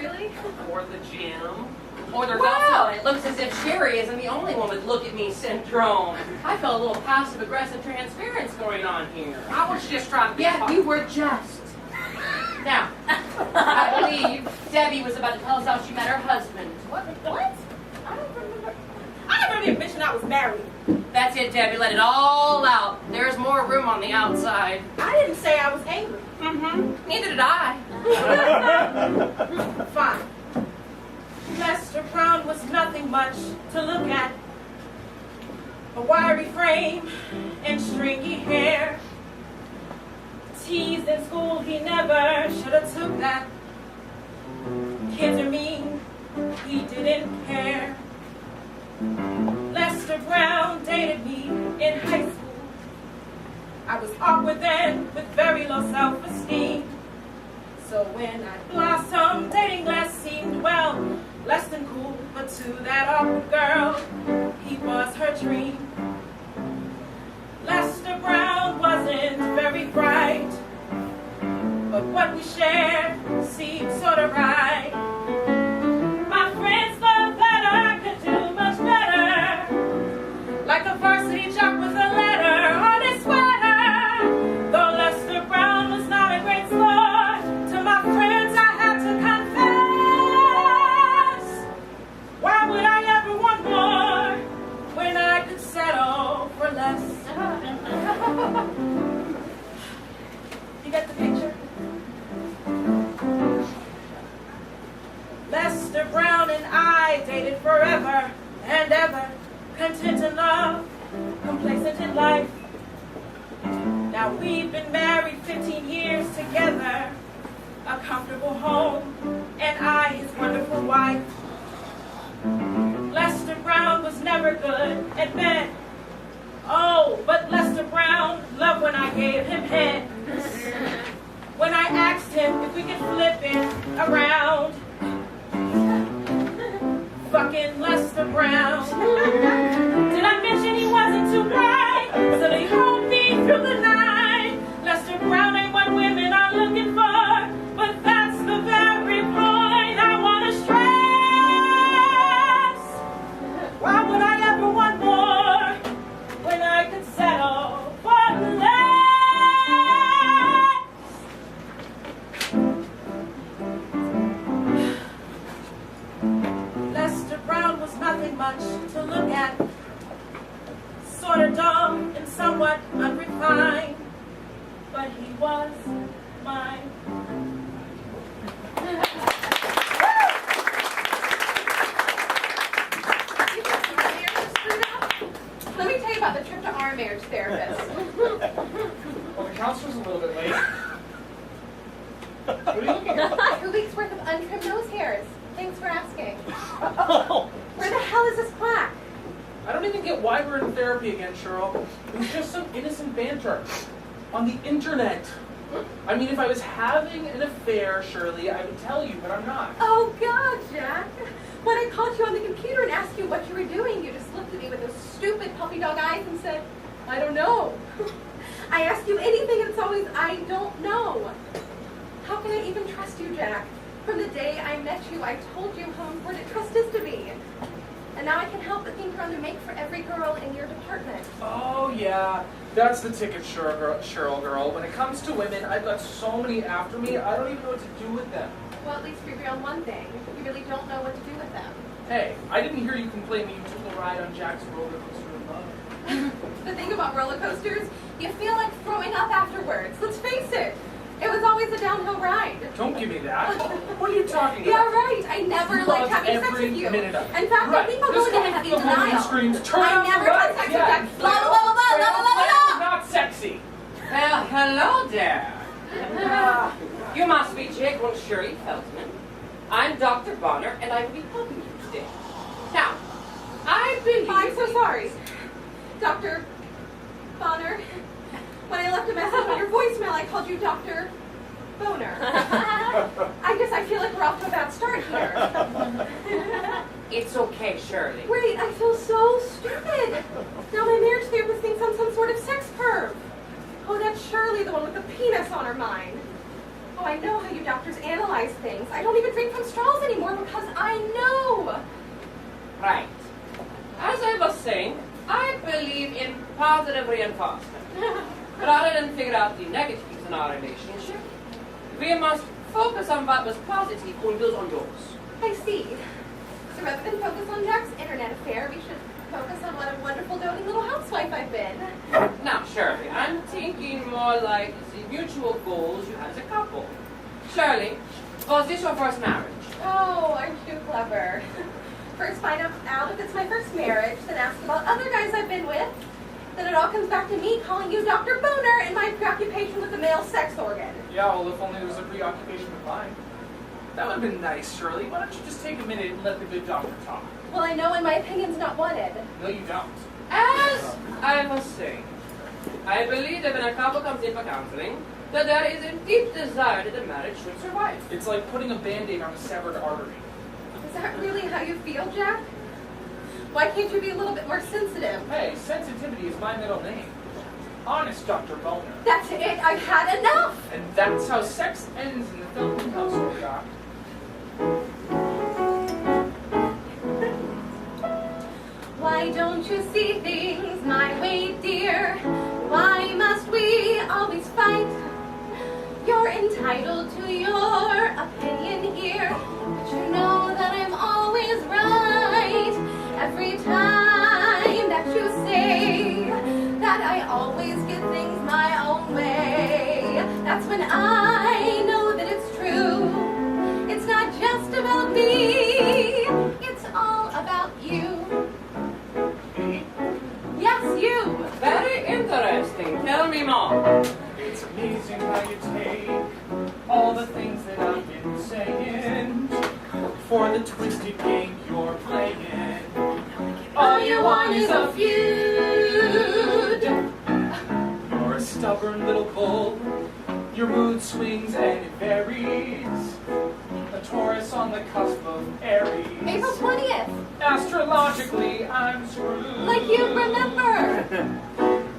really? Or the gym. Or there's Wow, also, it looks as if Sherry isn't the only one with look at me syndrome. I felt a little passive-aggressive transference going on here. I was just trying to be Yeah, you were just. Now, I believe Debbie was about to tell us how she met her husband. What? I don't remember. I never even mentioned I was married. That's it, Debbie. Let it all out. There's more room on the outside. I didn't say I was angry. Mm-hmm. Neither did I. Fine. Lester Brown was nothing much to look at. A wiry frame and stringy hair. Teased in school, he never should have took that. Kids are mean, he didn't care. Lester Brown dated me in high school. I was awkward then with very low self-esteem. So when I blossomed, dating Les seemed, well, less than cool. But to that awkward girl, he was her dream. Lester Brown wasn't very bright, but what we shared seemed sort of right. My friends thought that I could do much better, like a varsity jock with a letter on his sweater. Though Lester Brown was not a great sport, to my friends I had to confess. Why would I ever want more when I could settle for less? You get the picture? Lester Brown and I dated forever and ever, content in love, complacent in life. Now we've been married 15 years together, a comfortable home, and I, his wonderful wife. Lester Brown was never good at bed. Oh, but Lester Brown loved when I gave him head. When I asked him if we could flip it around. Fucking Lester Brown. Did I mention he wasn't too bright? So he held me through the night. Lester Brown ain't what women are looking for, but that's the very point I want to stress. Why would I ever want more when I could settle for less? Lester Brown was nothing much to look at, sort of dumb and somewhat unrefined, but he was mine. Let me tell you about the trip to our marriage therapist. Well, the counselor's a little bit late. What are you looking at? 2 weeks worth of untrimmed nose hairs. Thanks for asking. Oh, Where the hell is this plaque? I don't even get why we're in therapy again, Cheryl. It was just some innocent banter on the internet. I mean, if I was having an affair, Shirley, I would tell you, but I'm not. Oh, God, Jack. When I called you on the computer and asked you what you were doing, you just looked at me with those stupid puppy dog eyes and said, I don't know. I ask you anything and it's always, I don't know. How can I even trust you, Jack? From the day I met you, I told you how important trust is to me. And now I can help but think around to make for every girl in your department. Oh, yeah. That's the ticket, Cheryl girl. When it comes to women, I've got so many after me, I don't even know what to do with them. Well, at least be real on one thing. You really don't know what to do with them. Hey, I didn't hear you complain when you took the ride on Jack's roller coaster of love. The thing about roller coasters, you feel like throwing up afterwards. Let's face it. It was always a downhill ride. Don't give me that. What are you talking Yeah, about? right. I never liked having sex with you. Minute of it. In fact, I think I'll go into heavy denial. Screams, turn I off never the had lights. sex with Yeah. Jack. Blah, blah, blah, blah, blah, blah, blah, blah, blah. Not sexy. Well, hello there. You must be Jake and Shirley Feldman. I'm Dr. Bonner, and I will be helping you today. Now, I believe... I'm so sorry. Dr. Bonner, when I left a message on your voicemail, I called you Dr. Boner. I guess I feel like we're off to a bad start here. It's okay, Shirley. Wait, I feel so stupid. Now my marriage therapist thinks I'm some sort of sex perv. Oh, that's Shirley, the one with the penis on her mind. Oh, I know how you doctors analyze standardize things. I don't even drink from straws anymore because I know. Right. As I was saying, I believe in positive reinforcement. Rather than figure out the negatives in our relationship, we must focus on what was positive and build on those. I see. So rather than focus on Jack's internet affair, we should focus on what a wonderful, doting little housewife I've been. Now, Shirley, I'm thinking more like the mutual goals you have as a couple. Shirley, was this your first marriage? Oh, aren't you clever? First find out if it's my first marriage, then ask about other guys I've been with. Then it all comes back to me calling you Dr. Boner and my preoccupation with the male sex organ. Yeah, well, if only there was a preoccupation with mine. That would have been nice, Shirley. Why don't you just take a minute and let the good doctor talk? Well, I know, and my opinion's not wanted. No, you don't. As I was saying, I believe that when a couple comes in for counseling, that there is a deep desire that the marriage should survive. It's like putting a Band-Aid on a severed artery. Is that really how you feel, Jack? Why can't you be a little bit more sensitive? Hey, sensitivity is my middle name. Honest Dr. Boner. That's it, I've had enough! And that's how sex ends in the Philippine household, Doc. Why don't you see things my way, dear? Why must we always fight? You're entitled to your opinion here, but you know that I'm always right. Every time that you say that I always get things my own way, that's when I know that it's true. It's not just about me, it's all about you. Yes, you. Very interesting. Tell me more. It's amazing how you take all the things that I've been saying for the twisted game you're playing. All you want is a feud. You're a stubborn little bull. Your mood swings and it varies. A Taurus on the cusp of Aries. April 20th. Astrologically, I'm screwed. Like you remember.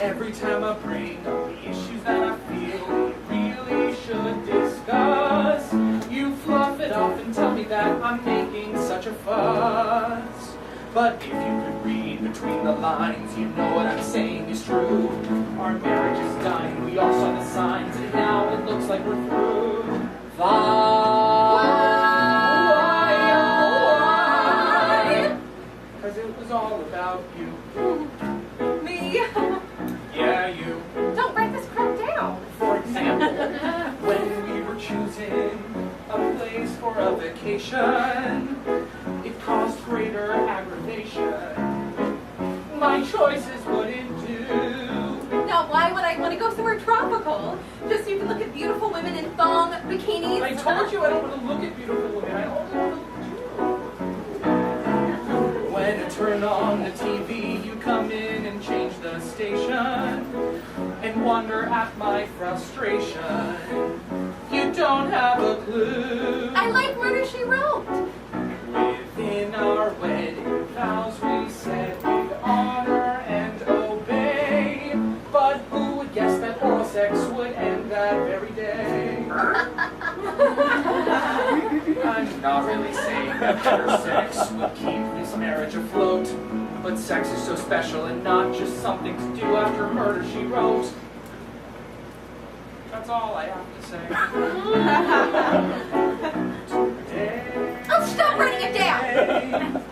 Every time I bring up the issues that I feel we really should discuss, you fluff it off and tell me that I'm making such a fuss. But if you could read between the lines, you know what I'm saying is true. Our marriage is dying, we all saw the signs, and now it looks like we're through. Why? 'Cause it was all about you. Me. Yeah, you. Don't write this crap down. For example, when we were choosing a place for a vacation, it caused greater aggravation. My choices wouldn't do. Now, why would I want to go somewhere tropical? Just so you can look at beautiful women in thong bikinis? I told you I don't want to look at beautiful women. I only want to look at you. When I turn on the TV, you come in and change the station and wonder at my frustration. You don't have a clue. I like Murder, She Wrote. Within our wedding vows we said we'd honor and obey. But who would guess that oral sex would end that very day? I'm not really saying that better sex would keep this marriage afloat, but sex is so special and not just something to do after Murder, She Wrote. That's all I have to say. Oh, stop writing it down!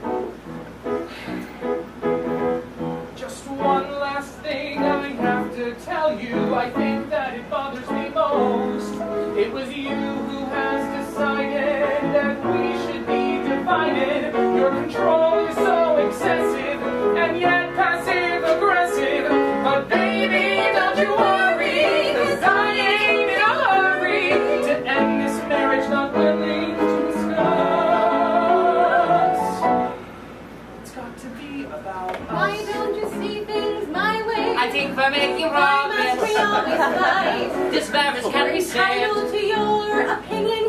Just one last thing I have to tell you. I think that it bothers me most. It was you who has decided that we should be divided. Your control is so excessive and yet passive aggressive. But baby, don't you worry, 'cause I ain't in a hurry to end this marriage, not willing to discuss. It's got to be about us. Why don't you see things my way? I think we're making Why must we progress. always fight? This marriage can't be saved. Entitled to your opinion.